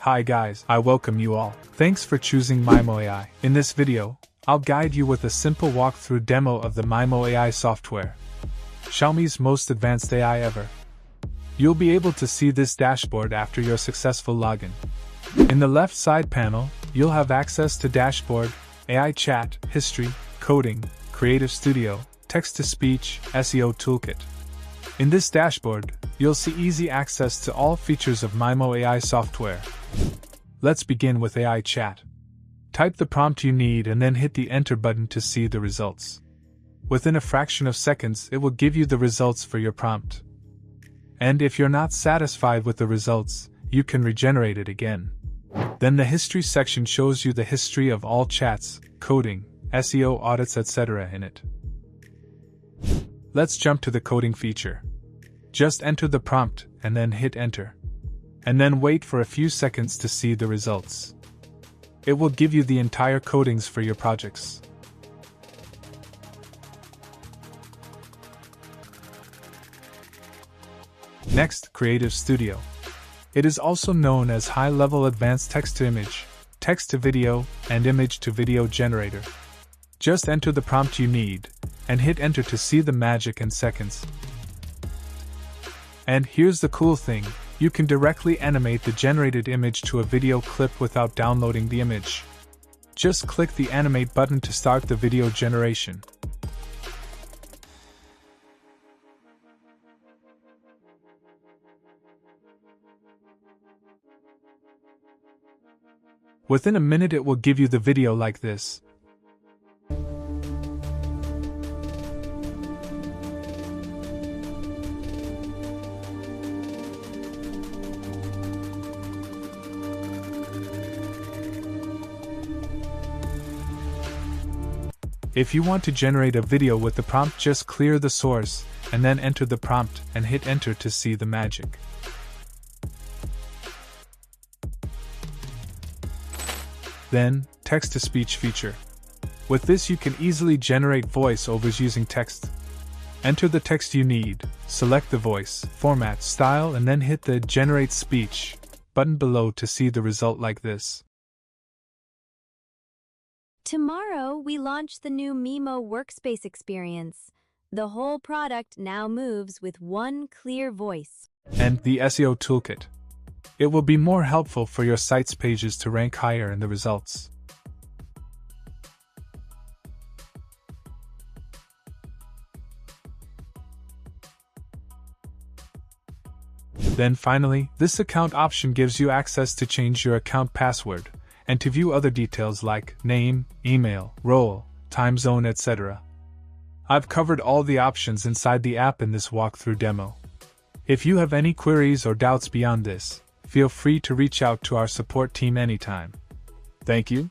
Hi guys, I welcome you all. Thanks for choosing MiMo AI. In this video, I'll guide you with a simple walkthrough demo of the MiMo AI software, Xiaomi's most advanced AI ever. You'll be able to see this dashboard after your successful login. In the left side panel, you'll have access to dashboard, AI chat, history, coding, creative studio, text-to-speech, SEO toolkit. In this dashboard, you'll see easy access to all features of MiMo AI software. Let's begin with AI chat. Type the prompt you need and then hit the enter button to see the results. Within a fraction of seconds, it will give you the results for your prompt. And if you're not satisfied with the results, you can regenerate it again. Then the history section shows you the history of all chats, coding, SEO audits, etc. in it. Let's jump to the coding feature. Just enter the prompt and then hit enter. And then wait for a few seconds to see the results. It will give you the entire codings for your projects. Next, Creative Studio. It is also known as high-level advanced text-to-image, text-to-video, and image-to-video generator. Just enter the prompt you need, and hit enter to see the magic in seconds. And here's the cool thing, you can directly animate the generated image to a video clip without downloading the image. Just click the animate button to start the video generation. Within a minute it will give you the video like this. If you want to generate a video with the prompt, just clear the source, and then enter the prompt and hit enter to see the magic. Then, text-to-speech feature. With this you can easily generate voice-overs using text. Enter the text you need, select the voice, format, style, and then hit the Generate Speech button below to see the result like this. Tomorrow, we launch the new MiMo Workspace experience. The whole product now moves with one clear voice. And the SEO toolkit. It will be more helpful for your site's pages to rank higher in the results. Then finally, this account option gives you access to change your account password, and to view other details like name, email, role, time zone, etc. I've covered all the options inside the app in this walkthrough demo. If you have any queries or doubts beyond this, feel free to reach out to our support team anytime. Thank you.